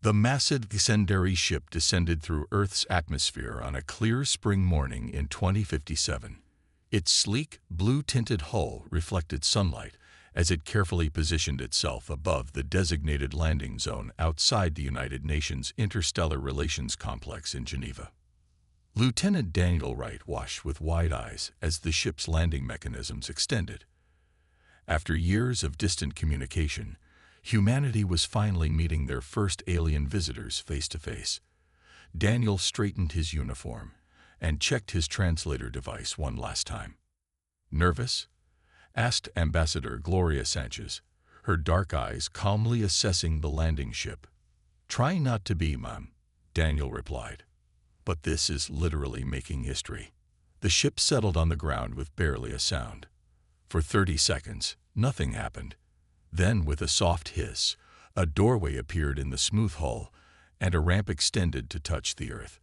The massive Cendery ship descended through Earth's atmosphere on a clear spring morning in 2057. Its sleek, blue-tinted hull reflected sunlight as it carefully positioned itself above the designated landing zone outside the United Nations Interstellar Relations Complex in Geneva. Lieutenant Daniel Wright watched with wide eyes as the ship's landing mechanisms extended. After years of distant communication, humanity was finally meeting their first alien visitors face to face. Daniel straightened his uniform and checked his translator device one last time. "Nervous?" asked Ambassador Gloria Sanchez, her dark eyes calmly assessing the landing ship. "Trying not to be, Ma'am," Daniel replied. "But this is literally making history." The ship settled on the ground with barely a sound. For 30 seconds, nothing happened. Then, with a soft hiss, a doorway appeared in the smooth hull, and a ramp extended to touch the earth.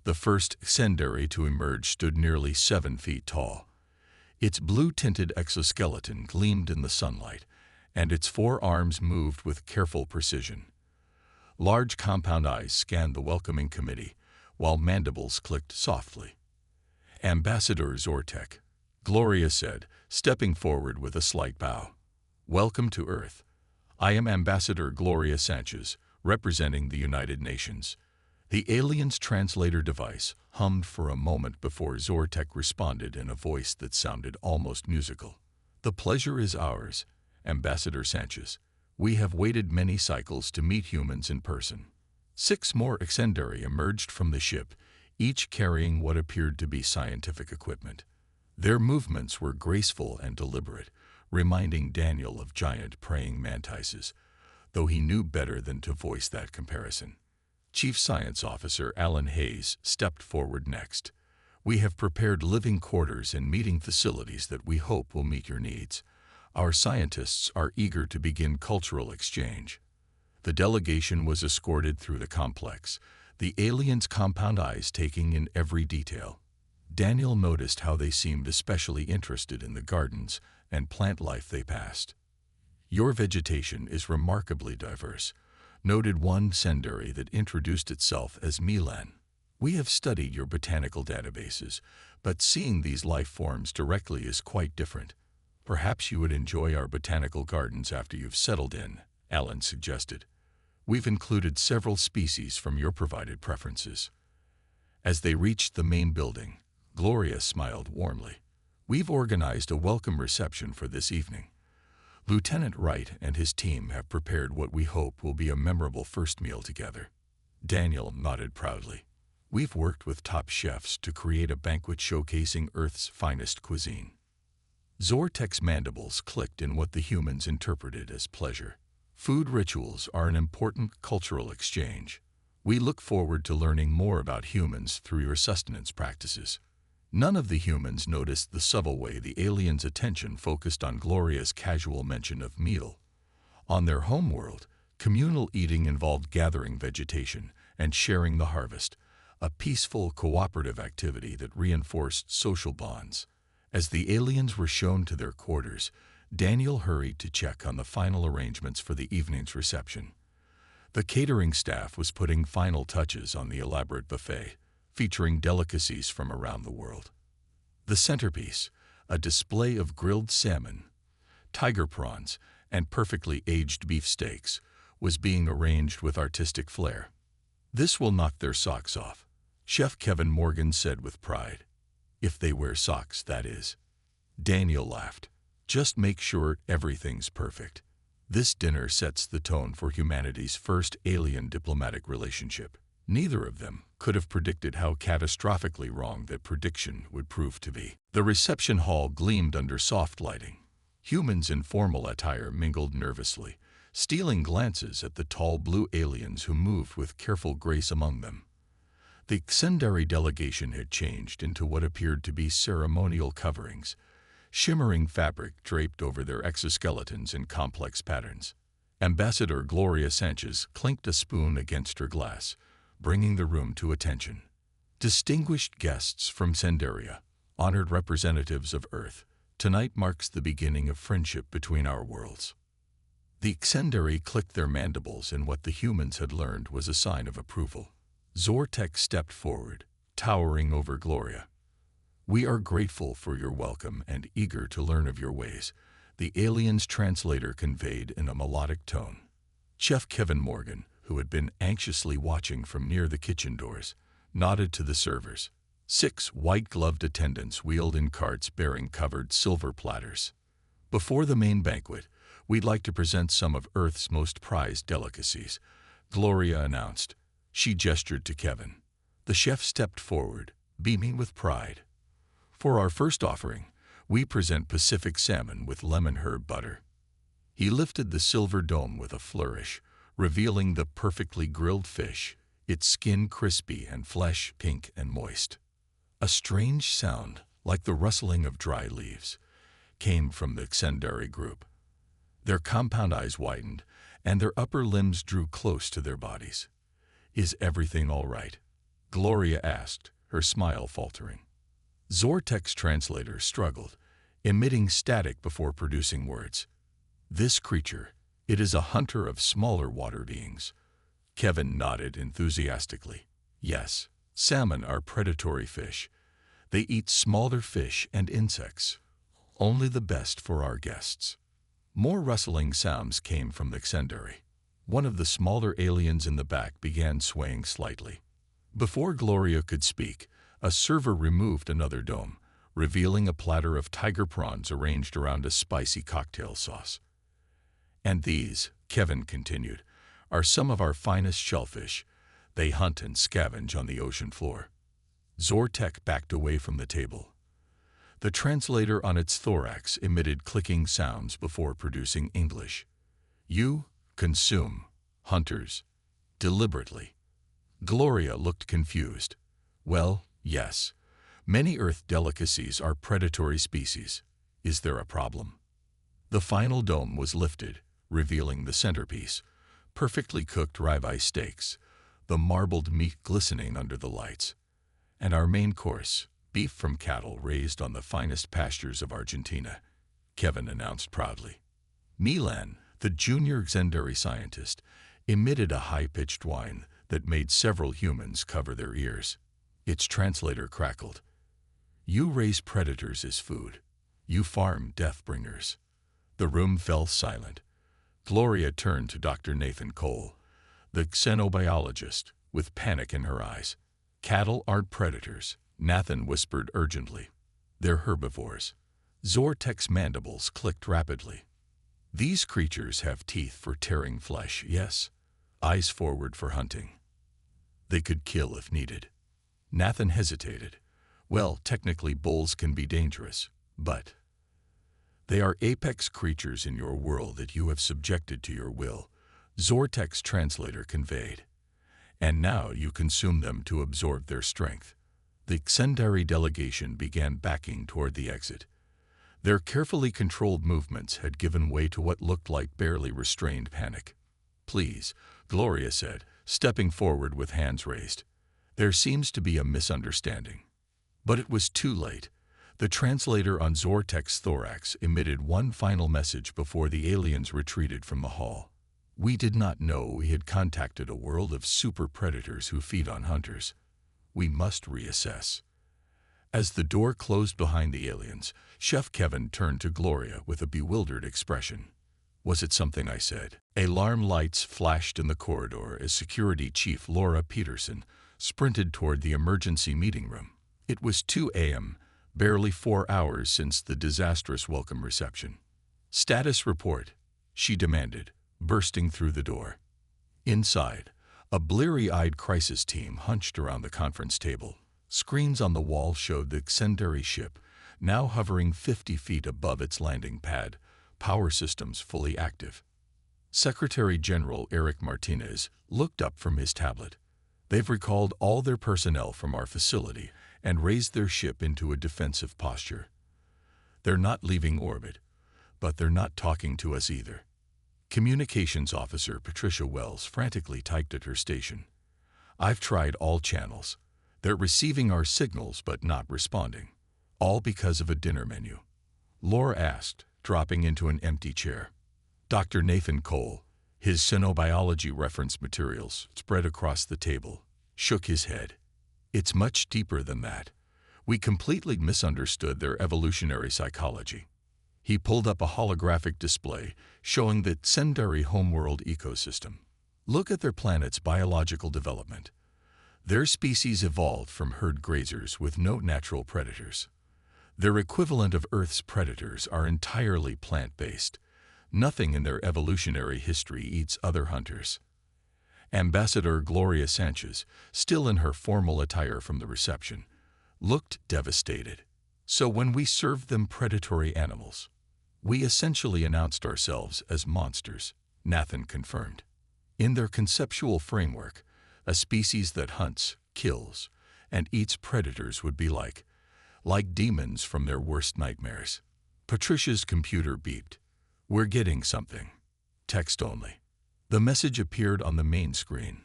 The first Cendery to emerge stood nearly 7 feet tall. Its blue-tinted exoskeleton gleamed in the sunlight, and its 4 arms moved with careful precision. Large compound eyes scanned the welcoming committee, while mandibles clicked softly. "Ambassador Zortek," Gloria said, stepping forward with a slight bow. "Welcome to Earth. I am Ambassador Gloria Sanchez, representing the United Nations." The alien's translator device hummed for a moment before Zortek responded in a voice that sounded almost musical. "The pleasure is ours, Ambassador Sanchez. We have waited many cycles to meet humans in person." 6 more Cendery emerged from the ship, each carrying what appeared to be scientific equipment. Their movements were graceful and deliberate, reminding Daniel of giant praying mantises, though he knew better than to voice that comparison. Chief Science Officer Alan Hayes stepped forward next. "We have prepared living quarters and meeting facilities that we hope will meet your needs. Our scientists are eager to begin cultural exchange." The delegation was escorted through the complex, the aliens' compound eyes taking in every detail. Daniel noticed how they seemed especially interested in the gardens and plant life they passed. "Your vegetation is remarkably diverse," noted one Cendery that introduced itself as Milan. "We have studied your botanical databases, but seeing these life forms directly is quite different. Perhaps you would enjoy our botanical gardens after you've settled in," Alan suggested. "We've included several species from your provided preferences." As they reached the main building, Gloria smiled warmly. "We've organized a welcome reception for this evening. Lieutenant Wright and his team have prepared what we hope will be a memorable first meal together." Daniel nodded proudly. "We've worked with top chefs to create a banquet showcasing Earth's finest cuisine." Zortek's mandibles clicked in what the humans interpreted as pleasure. "Food rituals are an important cultural exchange. We look forward to learning more about humans through your sustenance practices." None of the humans noticed the subtle way the aliens' attention focused on Gloria's casual mention of meal. On their homeworld, communal eating involved gathering vegetation and sharing the harvest, a peaceful, cooperative activity that reinforced social bonds. As the aliens were shown to their quarters, Daniel hurried to check on the final arrangements for the evening's reception. The catering staff was putting final touches on the elaborate buffet, featuring delicacies from around the world. The centerpiece, a display of grilled salmon, tiger prawns, and perfectly aged beef steaks, was being arranged with artistic flair. "This will knock their socks off," Chef Kevin Morgan said with pride. "If they wear socks, that is." Daniel laughed. "Just make sure everything's perfect. This dinner sets the tone for humanity's first alien diplomatic relationship." Neither of them could have predicted how catastrophically wrong that prediction would prove to be. The reception hall gleamed under soft lighting. Humans in formal attire mingled nervously, stealing glances at the tall blue aliens who moved with careful grace among them. The Cendery delegation had changed into what appeared to be ceremonial coverings, shimmering fabric draped over their exoskeletons in complex patterns. Ambassador Gloria Sanchez clinked a spoon against her glass, bringing the room to attention. "Distinguished guests from Cenderia, honored representatives of Earth, tonight marks the beginning of friendship between our worlds." The Xendari clicked their mandibles, and what the humans had learned was a sign of approval. Zortek stepped forward, towering over Gloria. "We are grateful for your welcome and eager to learn of your ways," the alien's translator conveyed in a melodic tone. Chef Kevin Morgan, who had been anxiously watching from near the kitchen doors, nodded to the servers. 6 white-gloved attendants wheeled in carts bearing covered silver platters. "Before the main banquet, we'd like to present some of Earth's most prized delicacies," Gloria announced. She gestured to Kevin. The chef stepped forward, beaming with pride. "For our first offering, we present Pacific salmon with lemon herb butter." He lifted the silver dome with a flourish, revealing the perfectly grilled fish, its skin crispy and flesh pink and moist. A strange sound, like the rustling of dry leaves, came from the Xendari group. Their compound eyes widened, and their upper limbs drew close to their bodies. "Is everything all right?" Gloria asked, her smile faltering. Zortek's translator struggled, emitting static before producing words. "This creature, it is a hunter of smaller water beings." Kevin nodded enthusiastically. "Yes, salmon are predatory fish. They eat smaller fish and insects. Only the best for our guests." More rustling sounds came from the Xendari. One of the smaller aliens in the back began swaying slightly. Before Gloria could speak, a server removed another dome, revealing a platter of tiger prawns arranged around a spicy cocktail sauce. "And these," Kevin continued, "are some of our finest shellfish. They hunt and scavenge on the ocean floor." Zortek backed away from the table. The translator on its thorax emitted clicking sounds before producing English. "You consume hunters deliberately." Gloria looked confused. "Well, yes. Many Earth delicacies are predatory species. Is there a problem?" The final dome was lifted, revealing the centerpiece, perfectly cooked ribeye steaks, the marbled meat glistening under the lights. "And our main course, beef from cattle raised on the finest pastures of Argentina," Kevin announced proudly. Milan, the junior Xendari scientist, emitted a high-pitched whine that made several humans cover their ears. Its translator crackled. "You raise predators as food. You farm death-bringers." The room fell silent. Gloria turned to Dr. Nathan Cole, the xenobiologist, with panic in her eyes. "Cattle aren't predators," Nathan whispered urgently. "They're herbivores." Zortek's mandibles clicked rapidly. "These creatures have teeth for tearing flesh, yes, eyes forward for hunting. They could kill if needed." Nathan hesitated. "Well, technically bulls can be dangerous, but they are apex creatures in your world that you have subjected to your will," Zortek's translator conveyed. "And now you consume them to absorb their strength." The Xendari delegation began backing toward the exit. Their carefully controlled movements had given way to what looked like barely restrained panic. "Please," Gloria said, stepping forward with hands raised. "There seems to be a misunderstanding." But it was too late. The translator on Zortek's thorax emitted one final message before the aliens retreated from the hall. "We did not know we had contacted a world of super predators who feed on hunters. We must reassess." As the door closed behind the aliens, Chef Kevin turned to Gloria with a bewildered expression. "Was it something I said?" Alarm lights flashed in the corridor as Security Chief Laura Peterson sprinted toward the emergency meeting room. It was 2 a.m., barely 4 hours since the disastrous welcome reception. "Status report," she demanded, bursting through the door. Inside, a bleary-eyed crisis team hunched around the conference table. Screens on the wall showed the Xendari ship, now hovering 50 feet above its landing pad, power systems fully active. Secretary General Eric Martinez looked up from his tablet. "They've recalled all their personnel from our facility and raised their ship into a defensive posture. They're not leaving orbit, but they're not talking to us either." Communications Officer Patricia Wells frantically typed at her station. "I've tried all channels. They're receiving our signals but not responding. All because of a dinner menu." Laura asked, dropping into an empty chair. Dr. Nathan Cole, his xenobiology reference materials spread across the table, shook his head. It's much deeper than that. We completely misunderstood their evolutionary psychology. He pulled up a holographic display showing the Centauri homeworld ecosystem. Look at their planet's biological development. Their species evolved from herd grazers with no natural predators. Their equivalent of Earth's predators are entirely plant-based. Nothing in their evolutionary history eats other hunters. Ambassador Gloria Sanchez, still in her formal attire from the reception, looked devastated. So when we served them predatory animals, we essentially announced ourselves as monsters, Nathan confirmed. In their conceptual framework, a species that hunts, kills, and eats predators would be like demons from their worst nightmares. Patricia's computer beeped. We're getting something. Text only. The message appeared on the main screen.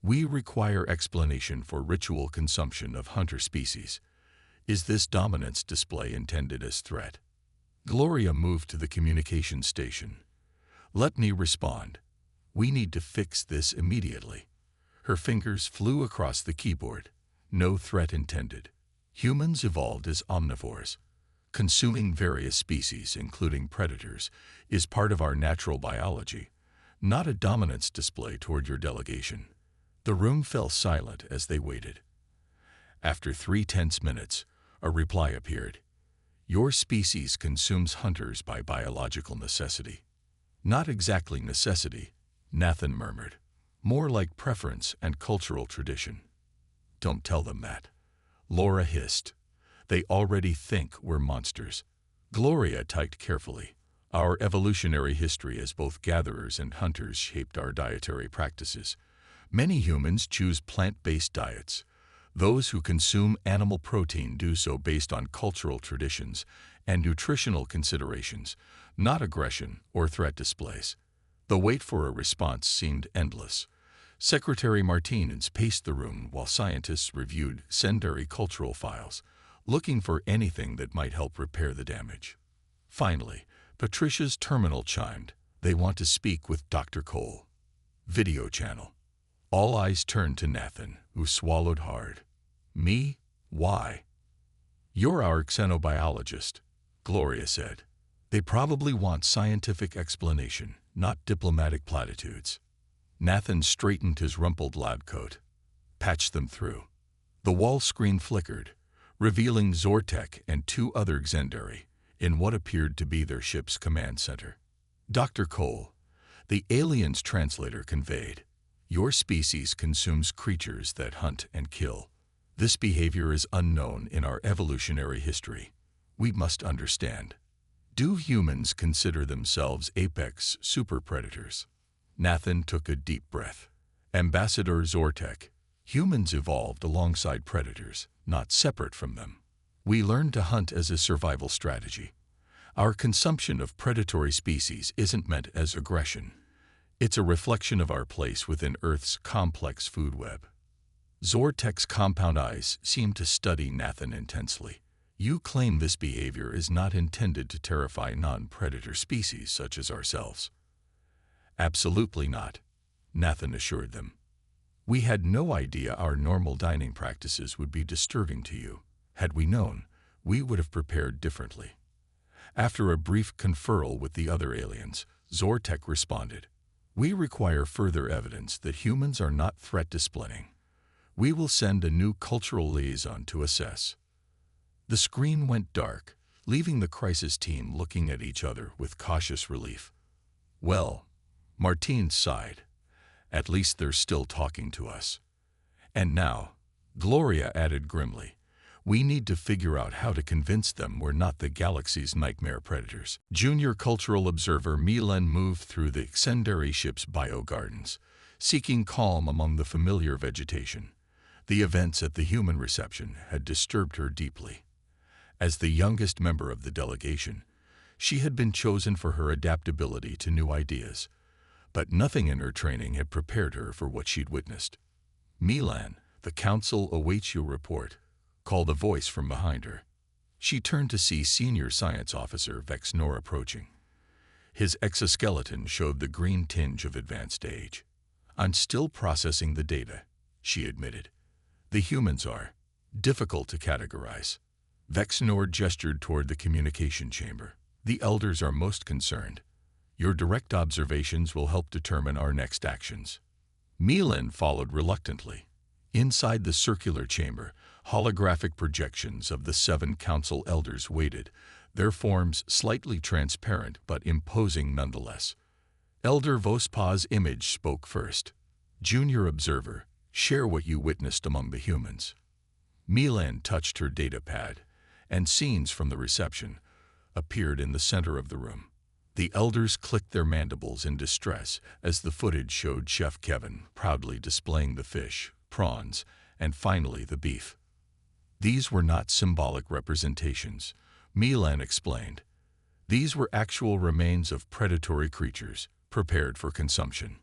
We require explanation for ritual consumption of hunter species. Is this dominance display intended as threat? Gloria moved to the communication station. Let me respond. We need to fix this immediately. Her fingers flew across the keyboard. No threat intended. Humans evolved as omnivores. Consuming various species, including predators, is part of our natural biology, not a dominance display toward your delegation. The room fell silent as they waited. After 3 tense minutes, a reply appeared. Your species consumes hunters by biological necessity. Not exactly necessity, Nathan murmured. More like preference and cultural tradition. Don't tell them that. Laura hissed. They already think we're monsters. Gloria typed carefully. Our evolutionary history as both gatherers and hunters shaped our dietary practices. Many humans choose plant-based diets. Those who consume animal protein do so based on cultural traditions and nutritional considerations, not aggression or threat displays. The wait for a response seemed endless. Secretary Martinez paced the room while scientists reviewed Centauri cultural files, looking for anything that might help repair the damage. Finally, Patricia's terminal chimed. They want to speak with Dr. Cole. Video channel. All eyes turned to Nathan, who swallowed hard. Me? Why? You're our xenobiologist, Gloria said. They probably want scientific explanation, not diplomatic platitudes. Nathan straightened his rumpled lab coat. Patch them through. The wall screen flickered, revealing Zortek and 2 other Xendari in what appeared to be their ship's command center. Dr. Cole, the alien's translator conveyed, your species consumes creatures that hunt and kill. This behavior is unknown in our evolutionary history. We must understand. Do humans consider themselves apex super predators? Nathan took a deep breath. Ambassador Zortek, humans evolved alongside predators, not separate from them. We learned to hunt as a survival strategy. Our consumption of predatory species isn't meant as aggression. It's a reflection of our place within Earth's complex food web. Zortek's compound eyes seemed to study Nathan intensely. You claim this behavior is not intended to terrify non-predator species such as ourselves. Absolutely not, Nathan assured them. We had no idea our normal dining practices would be disturbing to you. Had we known, we would have prepared differently. After a brief conferral with the other aliens, Zortek responded. We require further evidence that humans are not threat displaying. We will send a new cultural liaison to assess. The screen went dark, leaving the crisis team looking at each other with cautious relief. Well, Martine sighed. At least they're still talking to us. And now, Gloria added grimly, we need to figure out how to convince them we're not the galaxy's nightmare predators. Junior cultural observer Milan moved through the Xendari ship's biogardens, seeking calm among the familiar vegetation. The events at the human reception had disturbed her deeply. As the youngest member of the delegation, she had been chosen for her adaptability to new ideas, but nothing in her training had prepared her for what she'd witnessed. Milan, the council awaits your report, called a voice from behind her. She turned to see Senior Science Officer Vexnor approaching. His exoskeleton showed the green tinge of advanced age. "I'm still processing the data," she admitted. "The humans are difficult to categorize." Vexnor gestured toward the communication chamber. "The elders are most concerned. Your direct observations will help determine our next actions." Milan followed reluctantly. Inside the circular chamber, holographic projections of the 7 council elders waited, their forms slightly transparent but imposing nonetheless. Elder Vospa's image spoke first. "Junior observer, share what you witnessed among the humans." Milan touched her data pad, and scenes from the reception appeared in the center of the room. The elders clicked their mandibles in distress as the footage showed Chef Kevin proudly displaying the fish, prawns, and finally the beef. "These were not symbolic representations," Milan explained. "These were actual remains of predatory creatures, prepared for consumption."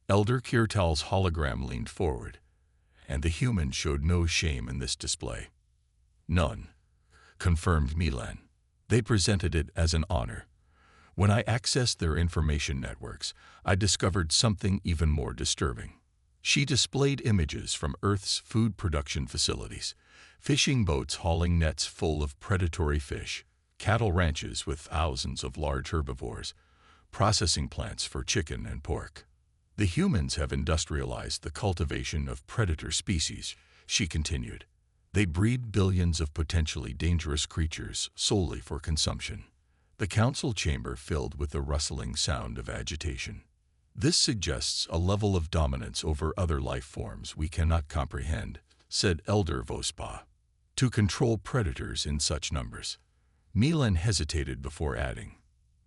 Elder Kirtal's hologram leaned forward, and the humans showed no shame in this display. "None," confirmed Milan. "They presented it as an honor. When I accessed their information networks, I discovered something even more disturbing." She displayed images from Earth's food production facilities, fishing boats hauling nets full of predatory fish, cattle ranches with thousands of large herbivores, processing plants for chicken and pork. "The humans have industrialized the cultivation of predator species," she continued. "They breed billions of potentially dangerous creatures solely for consumption." The council chamber filled with the rustling sound of agitation. "This suggests a level of dominance over other life forms we cannot comprehend," said Elder Vospa. "To control predators in such numbers." Milan hesitated before adding,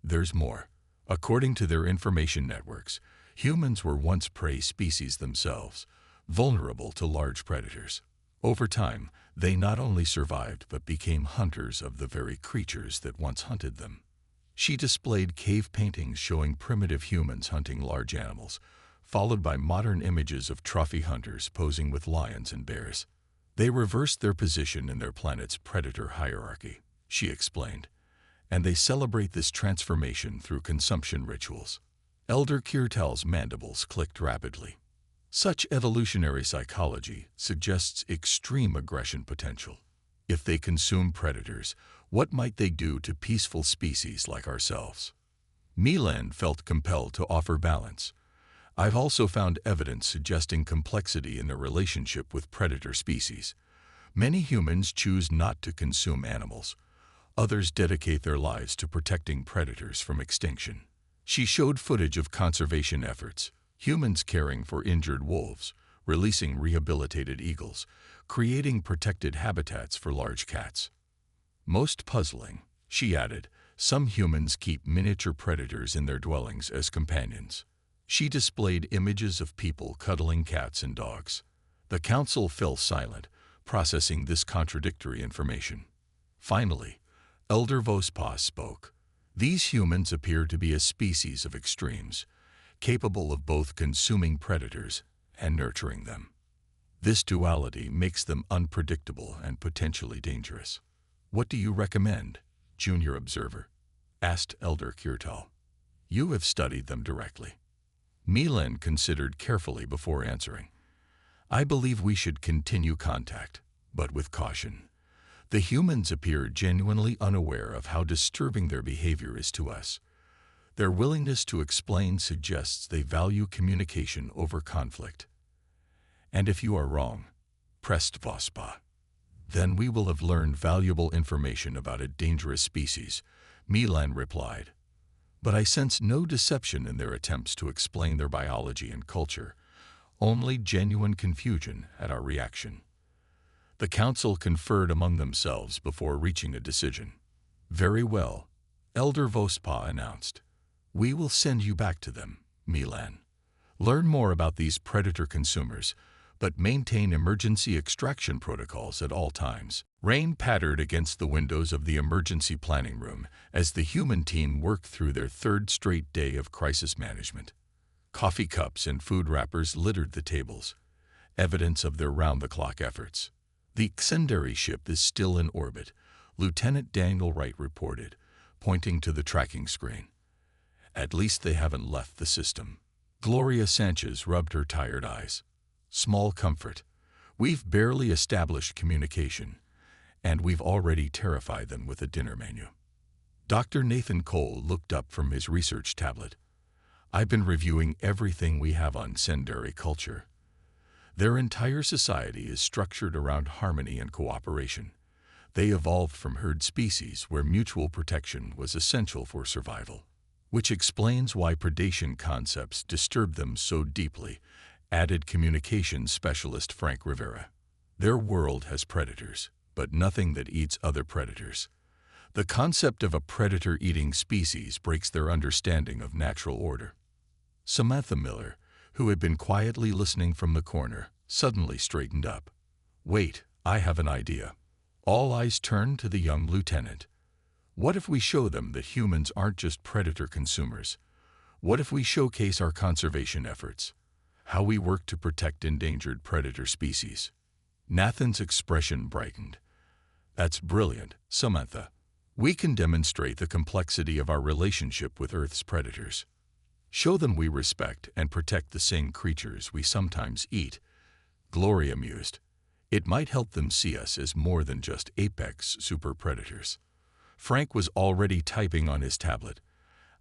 "There's more. According to their information networks, humans were once prey species themselves, vulnerable to large predators. Over time, they not only survived but became hunters of the very creatures that once hunted them." She displayed cave paintings showing primitive humans hunting large animals, followed by modern images of trophy hunters posing with lions and bears. "They reversed their position in their planet's predator hierarchy," she explained, "and they celebrate this transformation through consumption rituals." Elder Kirtal's mandibles clicked rapidly. "Such evolutionary psychology suggests extreme aggression potential. If they consume predators, what might they do to peaceful species like ourselves?" Milan felt compelled to offer balance. "I've also found evidence suggesting complexity in their relationship with predator species. Many humans choose not to consume animals. Others dedicate their lives to protecting predators from extinction." She showed footage of conservation efforts, humans caring for injured wolves, releasing rehabilitated eagles, creating protected habitats for large cats. "Most puzzling," she added, "some humans keep miniature predators in their dwellings as companions." She displayed images of people cuddling cats and dogs. The council fell silent, processing this contradictory information. Finally, Elder Vospa spoke. "These humans appear to be a species of extremes, capable of both consuming predators and nurturing them. This duality makes them unpredictable and potentially dangerous." "What do you recommend, Junior Observer?" asked Elder Kirtal. "You have studied them directly." Milan considered carefully before answering. "I believe we should continue contact, but with caution. The humans appear genuinely unaware of how disturbing their behavior is to us. Their willingness to explain suggests they value communication over conflict." "And if you are wrong," pressed Vospa, "then we will have learned valuable information about a dangerous species," Milan replied. "But I sense no deception in their attempts to explain their biology and culture, only genuine confusion at our reaction." The council conferred among themselves before reaching a decision. "Very well," Elder Vospa announced. "We will send you back to them, Milan. Learn more about these predator consumers, but maintain emergency extraction protocols at all times." Rain pattered against the windows of the emergency planning room as the human team worked through their third straight day of crisis management. Coffee cups and food wrappers littered the tables, evidence of their round-the-clock efforts. "The Xendary ship is still in orbit," Lieutenant Daniel Wright reported, pointing to the tracking screen. At least they haven't left the system. Gloria Sanchez rubbed her tired eyes. Small comfort. We've barely established communication, and we've already terrified them with a dinner menu. Dr. Nathan Cole looked up from his research tablet. I've been reviewing everything we have on Senderi culture. Their entire society is structured around harmony and cooperation. They evolved from herd species where mutual protection was essential for survival, which explains why predation concepts disturb them so deeply, added communications specialist Frank Rivera. Their world has predators, but nothing that eats other predators. The concept of a predator-eating species breaks their understanding of natural order. Samantha Miller, who had been quietly listening from the corner, suddenly straightened up. Wait, I have an idea. All eyes turned to the young lieutenant. What if we show them that humans aren't just predator consumers? What if we showcase our conservation efforts? How we work to protect endangered predator species? Nathan's expression brightened. That's brilliant, Samantha. We can demonstrate the complexity of our relationship with Earth's predators. Show them we respect and protect the same creatures we sometimes eat. Gloria mused. It might help them see us as more than just apex super predators. Frank was already typing on his tablet.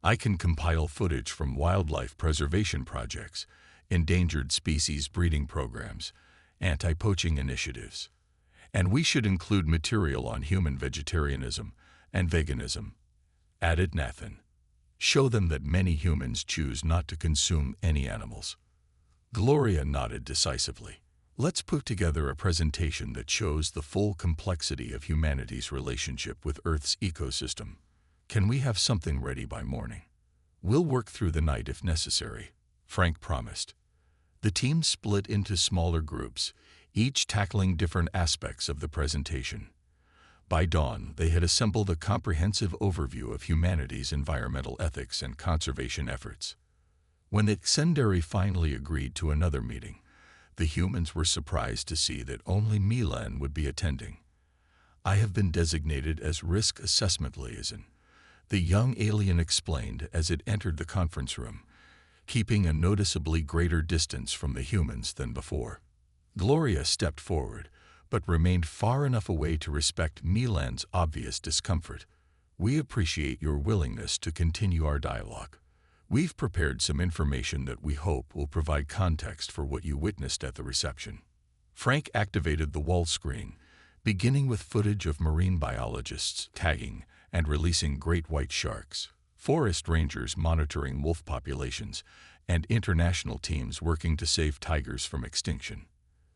I can compile footage from wildlife preservation projects, endangered species breeding programs, anti-poaching initiatives. And we should include material on human vegetarianism and veganism, added Nathan. Show them that many humans choose not to consume any animals. Gloria nodded decisively. Let's put together a presentation that shows the full complexity of humanity's relationship with Earth's ecosystem. Can we have something ready by morning? We'll work through the night if necessary, Frank promised. The team split into smaller groups, each tackling different aspects of the presentation. By dawn, they had assembled a comprehensive overview of humanity's environmental ethics and conservation efforts. When the Senderi finally agreed to another meeting, the humans were surprised to see that only Milan would be attending. I have been designated as risk assessment liaison, the young alien explained as it entered the conference room, keeping a noticeably greater distance from the humans than before. Gloria stepped forward, but remained far enough away to respect Milan's obvious discomfort. We appreciate your willingness to continue our dialogue. We've prepared some information that we hope will provide context for what you witnessed at the reception. Frank activated the wall screen, beginning with footage of marine biologists tagging and releasing great white sharks, forest rangers monitoring wolf populations, and international teams working to save tigers from extinction.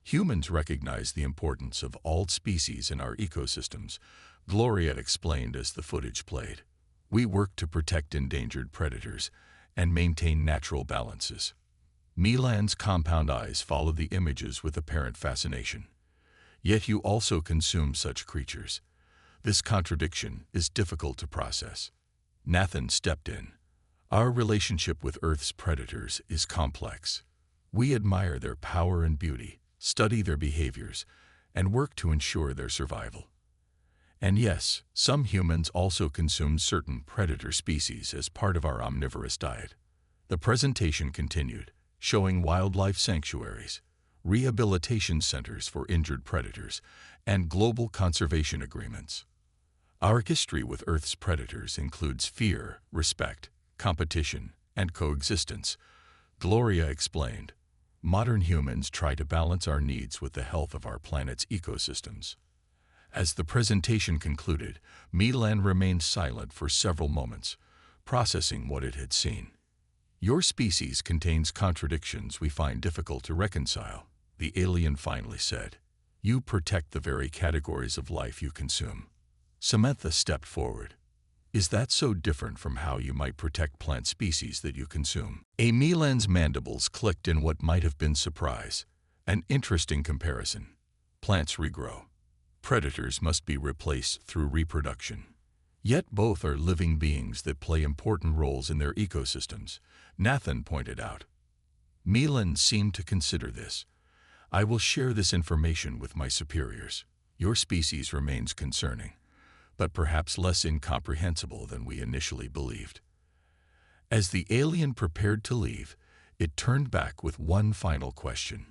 Humans recognize the importance of all species in our ecosystems, Gloria explained as the footage played. We work to protect endangered predators and maintain natural balances. Milan's compound eyes followed the images with apparent fascination. Yet you also consume such creatures. This contradiction is difficult to process. Nathan stepped in. Our relationship with Earth's predators is complex. We admire their power and beauty, study their behaviors, and work to ensure their survival. And yes, some humans also consume certain predator species as part of our omnivorous diet. The presentation continued, showing wildlife sanctuaries, rehabilitation centers for injured predators, and global conservation agreements. Our history with Earth's predators includes fear, respect, competition, and coexistence, Gloria explained. Modern humans try to balance our needs with the health of our planet's ecosystems. As the presentation concluded, Milan remained silent for several moments, processing what it had seen. Your species contains contradictions we find difficult to reconcile, the alien finally said. You protect the very categories of life you consume. Samantha stepped forward. Is that so different from how you might protect plant species that you consume? Milan's mandibles clicked in what might have been surprise. An interesting comparison. Plants regrow. Predators must be replaced through reproduction. Yet both are living beings that play important roles in their ecosystems, Nathan pointed out. Milan seemed to consider this. I will share this information with my superiors. Your species remains concerning, but perhaps less incomprehensible than we initially believed. As the alien prepared to leave, it turned back with one final question.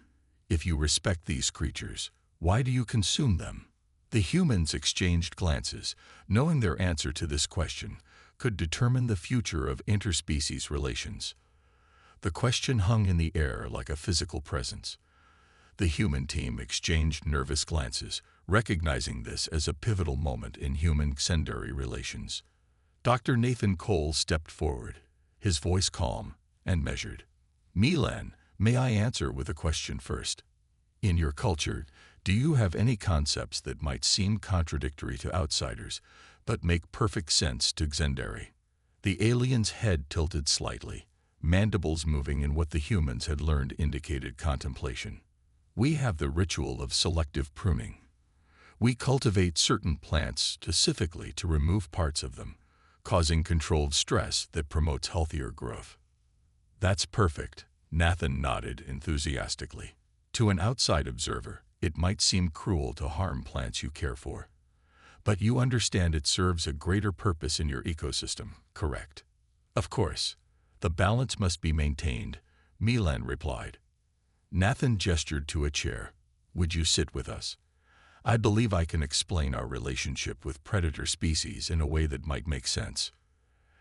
If you respect these creatures, why do you consume them? The humans exchanged glances, knowing their answer to this question could determine the future of interspecies relations. The question hung in the air like a physical presence. The human team exchanged nervous glances, recognizing this as a pivotal moment in human-Xendari relations. Dr. Nathan Cole stepped forward, his voice calm and measured. Milan, may I answer with a question first? In your culture, do you have any concepts that might seem contradictory to outsiders, but make perfect sense to Xendari? The alien's head tilted slightly, mandibles moving in what the humans had learned indicated contemplation. We have the ritual of selective pruning. We cultivate certain plants specifically to remove parts of them, causing controlled stress that promotes healthier growth. That's perfect, Nathan nodded enthusiastically. To an outside observer, it might seem cruel to harm plants you care for. But you understand it serves a greater purpose in your ecosystem, correct? Of course. The balance must be maintained, Milan replied. Nathan gestured to a chair. Would you sit with us? I believe I can explain our relationship with predator species in a way that might make sense.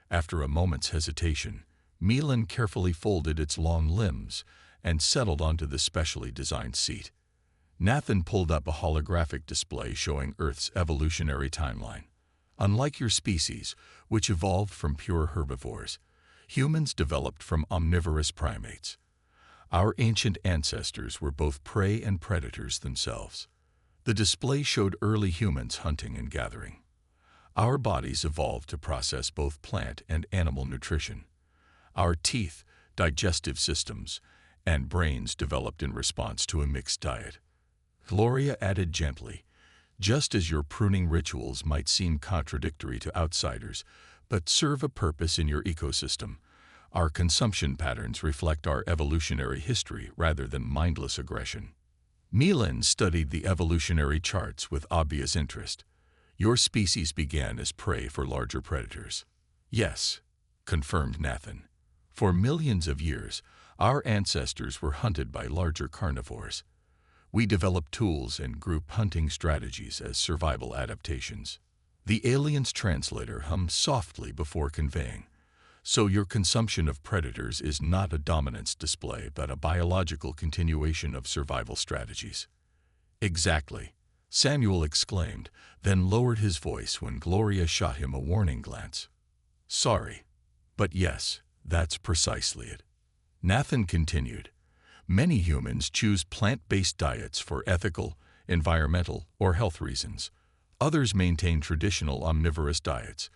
After a moment's hesitation, Milan carefully folded its long limbs and settled onto the specially designed seat. Nathan pulled up a holographic display showing Earth's evolutionary timeline. Unlike your species, which evolved from pure herbivores, humans developed from omnivorous primates. Our ancient ancestors were both prey and predators themselves. The display showed early humans hunting and gathering. Our bodies evolved to process both plant and animal nutrition. Our teeth, digestive systems, and brains developed in response to a mixed diet. Gloria added gently, just as your pruning rituals might seem contradictory to outsiders, but serve a purpose in your ecosystem, our consumption patterns reflect our evolutionary history rather than mindless aggression. Milan studied the evolutionary charts with obvious interest. Your species began as prey for larger predators. Yes, confirmed Nathan. For millions of years, our ancestors were hunted by larger carnivores. We developed tools and group hunting strategies as survival adaptations. The alien's translator hummed softly before conveying. So your consumption of predators is not a dominance display, but a biological continuation of survival strategies. Exactly, Samuel exclaimed, then lowered his voice when Gloria shot him a warning glance. Sorry, but yes, that's precisely it. Nathan continued. Many humans choose plant-based diets for ethical, environmental, or health reasons. Others maintain traditional omnivorous diets,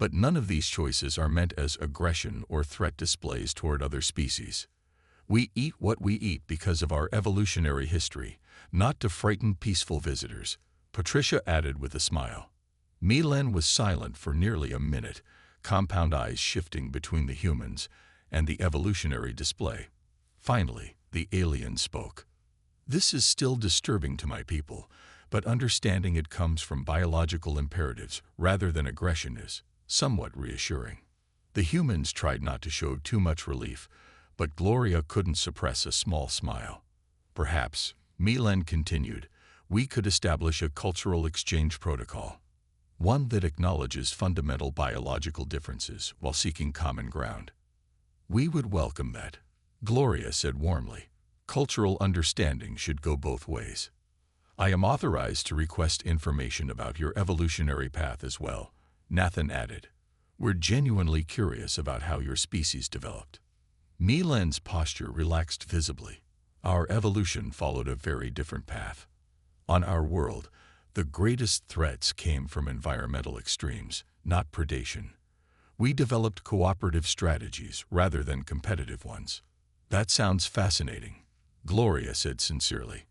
but none of these choices are meant as aggression or threat displays toward other species. We eat what we eat because of our evolutionary history, not to frighten peaceful visitors, Patricia added with a smile. Milan was silent for nearly a minute, compound eyes shifting between the humans and the evolutionary display. Finally, the alien spoke. This is still disturbing to my people, but understanding it comes from biological imperatives rather than aggression is somewhat reassuring. The humans tried not to show too much relief, but Gloria couldn't suppress a small smile. Perhaps, Milan continued, we could establish a cultural exchange protocol, one that acknowledges fundamental biological differences while seeking common ground. We would welcome that, Gloria said warmly. Cultural understanding should go both ways. I am authorized to request information about your evolutionary path as well, Nathan added. We're genuinely curious about how your species developed. Milan's posture relaxed visibly. Our evolution followed a very different path. On our world, the greatest threats came from environmental extremes, not predation. We developed cooperative strategies rather than competitive ones. That sounds fascinating, Gloria said sincerely.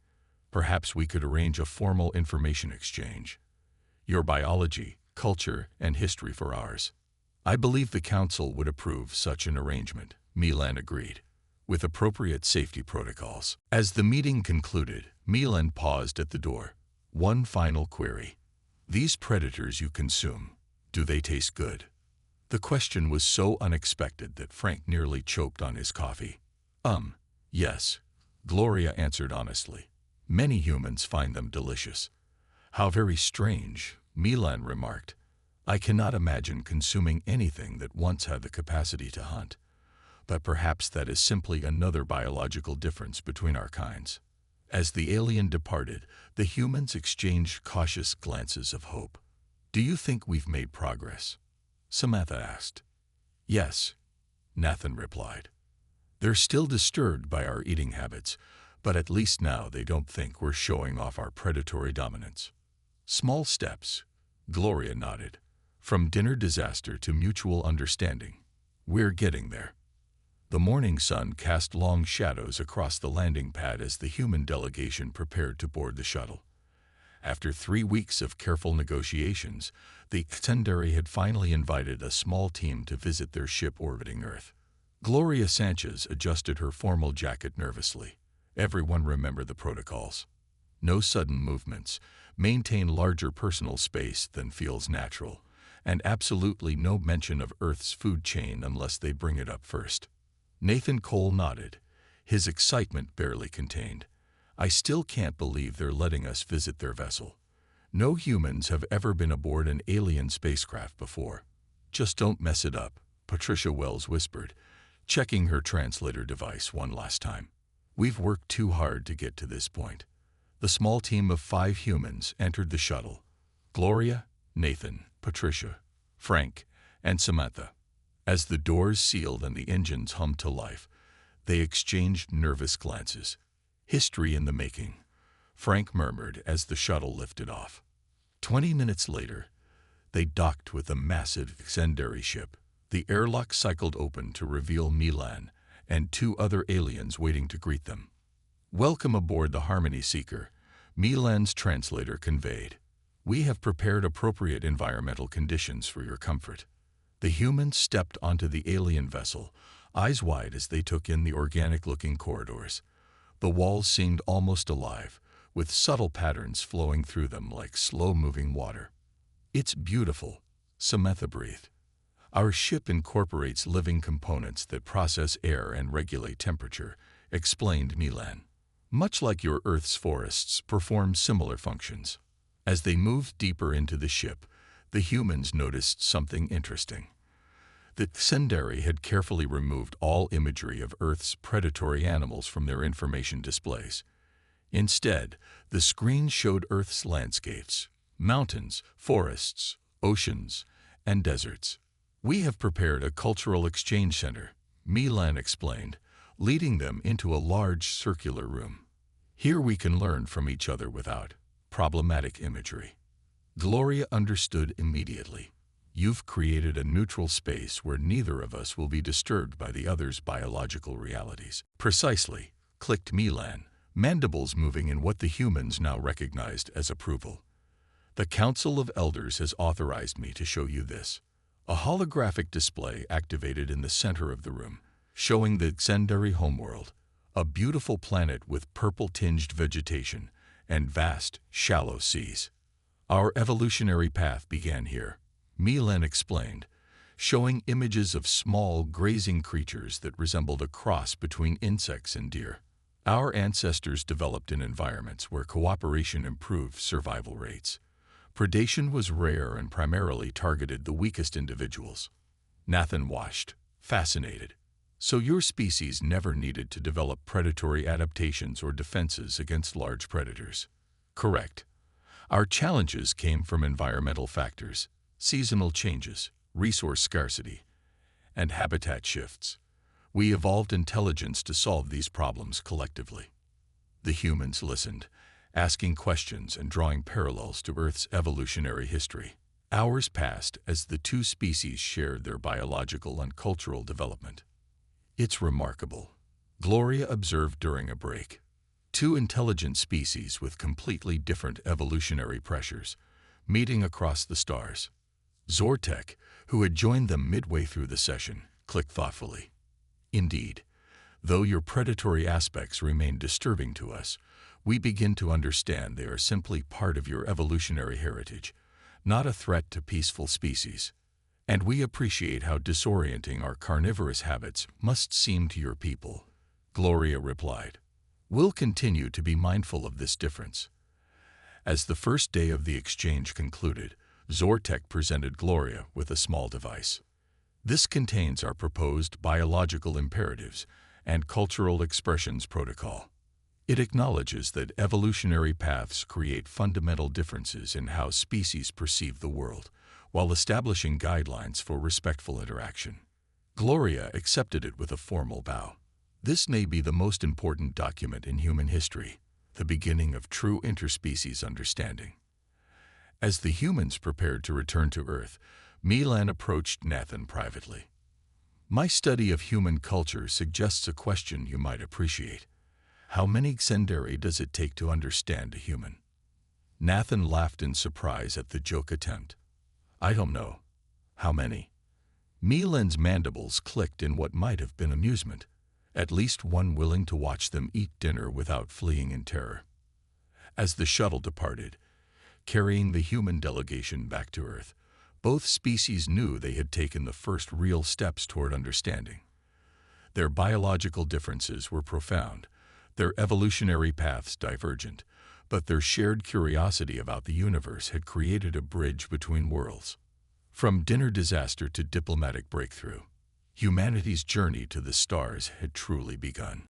Perhaps we could arrange a formal information exchange. Your biology, culture, and history for ours. I believe the Council would approve such an arrangement, Milan agreed, with appropriate safety protocols. As the meeting concluded, Milan paused at the door. One final query. These predators you consume, do they taste good? The question was so unexpected that Frank nearly choked on his coffee. Yes, Gloria answered honestly. Many humans find them delicious. How very strange, Milan remarked. I cannot imagine consuming anything that once had the capacity to hunt. But perhaps that is simply another biological difference between our kinds. As the alien departed, the humans exchanged cautious glances of hope. Do you think we've made progress? Samantha asked. Yes, Nathan replied. They're still disturbed by our eating habits, but at least now they don't think we're showing off our predatory dominance. Small steps, Gloria nodded. From dinner disaster to mutual understanding. We're getting there. The morning sun cast long shadows across the landing pad as the human delegation prepared to board the shuttle. After 3 weeks of careful negotiations, the Xendari had finally invited a small team to visit their ship orbiting Earth. Gloria Sanchez adjusted her formal jacket nervously. Everyone remembered the protocols. No sudden movements, maintain larger personal space than feels natural, and absolutely no mention of Earth's food chain unless they bring it up first. Nathan Cole nodded, his excitement barely contained. I still can't believe they're letting us visit their vessel. No humans have ever been aboard an alien spacecraft before. Just don't mess it up, Patricia Wells whispered, checking her translator device one last time. We've worked too hard to get to this point. The small team of 5 humans entered the shuttle. Gloria, Nathan, Patricia, Frank, and Samantha. As the doors sealed and the engines hummed to life, they exchanged nervous glances. History in the making, Frank murmured as the shuttle lifted off. 20 minutes later, they docked with a massive Xendari ship. The airlock cycled open to reveal Milan and 2 other aliens waiting to greet them. Welcome aboard the Harmony Seeker, Milan's translator conveyed. We have prepared appropriate environmental conditions for your comfort. The humans stepped onto the alien vessel, eyes wide as they took in the organic-looking corridors. The walls seemed almost alive, with subtle patterns flowing through them like slow-moving water. It's beautiful, Samantha breathed. Our ship incorporates living components that process air and regulate temperature, explained Milan. Much like your Earth's forests perform similar functions. As they moved deeper into the ship, the humans noticed something interesting. The Xendari had carefully removed all imagery of Earth's predatory animals from their information displays. Instead, the screen showed Earth's landscapes, mountains, forests, oceans, and deserts. We have prepared a cultural exchange center, Milan explained, leading them into a large circular room. Here we can learn from each other without problematic imagery. Gloria understood immediately. You've created a neutral space where neither of us will be disturbed by the other's biological realities. Precisely, clicked Milan, mandibles moving in what the humans now recognized as approval. The Council of Elders has authorized me to show you this. A holographic display activated in the center of the room, showing the Xendari homeworld, a beautiful planet with purple-tinged vegetation and vast, shallow seas. Our evolutionary path began here, Milan explained, showing images of small, grazing creatures that resembled a cross between insects and deer. Our ancestors developed in environments where cooperation improved survival rates. Predation was rare and primarily targeted the weakest individuals. Nathan watched, fascinated. So your species never needed to develop predatory adaptations or defenses against large predators. Correct. Our challenges came from environmental factors, seasonal changes, resource scarcity, and habitat shifts. We evolved intelligence to solve these problems collectively. The humans listened, asking questions and drawing parallels to Earth's evolutionary history. Hours passed as the 2 species shared their biological and cultural development. It's remarkable, Gloria observed during a break. 2 intelligent species with completely different evolutionary pressures, meeting across the stars. Zortek, who had joined them midway through the session, clicked thoughtfully. Indeed, though your predatory aspects remain disturbing to us, we begin to understand they are simply part of your evolutionary heritage, not a threat to peaceful species. And we appreciate how disorienting our carnivorous habits must seem to your people. Gloria replied. We'll continue to be mindful of this difference. As the first day of the exchange concluded, Zortek presented Gloria with a small device. This contains our proposed biological imperatives and cultural expressions protocol. It acknowledges that evolutionary paths create fundamental differences in how species perceive the world, while establishing guidelines for respectful interaction. Gloria accepted it with a formal bow. This may be the most important document in human history, the beginning of true interspecies understanding. As the humans prepared to return to Earth, Milan approached Nathan privately. My study of human culture suggests a question you might appreciate. How many Xenderi does it take to understand a human? Nathan laughed in surprise at the joke attempt. I don't know. How many? Milan's mandibles clicked in what might have been amusement. At least one willing to watch them eat dinner without fleeing in terror. As the shuttle departed, carrying the human delegation back to Earth, both species knew they had taken the first real steps toward understanding. Their biological differences were profound, their evolutionary paths divergent, but their shared curiosity about the universe had created a bridge between worlds. From dinner disaster to diplomatic breakthrough, humanity's journey to the stars had truly begun.